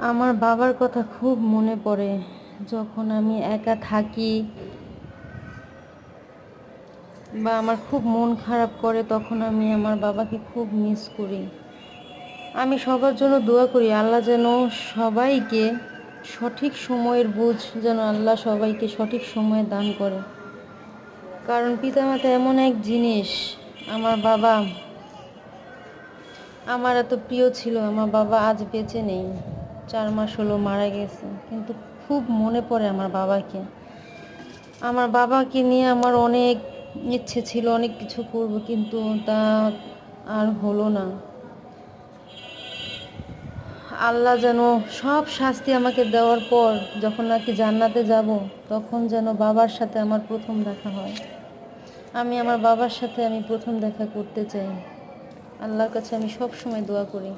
আমার বাবার কথা খুব মনে পড়ে। যখন আমি একা থাকি বা আমার খুব মন খারাপ করে, তখন আমি আমার বাবাকে খুব মিস করি। আমি সবার জন্য দোয়া করি, আল্লাহ যেন সবাইকে সঠিক সময়ের বুঝ, যেন আল্লাহ সবাইকে সঠিক সময়ে দান করে। কারণ পিতামাতা এমন এক জিনিস, আমার বাবা আমার এত প্রিয় ছিল। আমার বাবা আজ বেঁচে নেই, 4 মাস হলো মারা গেছে, কিন্তু খুব মনে পড়ে আমার বাবাকে। আমার বাবাকে নিয়ে আমার অনেক ইচ্ছে ছিল, অনেক কিছু করব, কিন্তু তা আর হলো না। আল্লাহ যেন সব শাস্তি আমাকে দেওয়ার পর যখন নাকি জান্নাতে যাব, তখন যেন বাবার সাথে আমার প্রথম দেখা হয়। আমি আমার বাবার সাথে প্রথম দেখা করতে চাই। আল্লাহর কাছে আমি সব সময় দোয়া করি।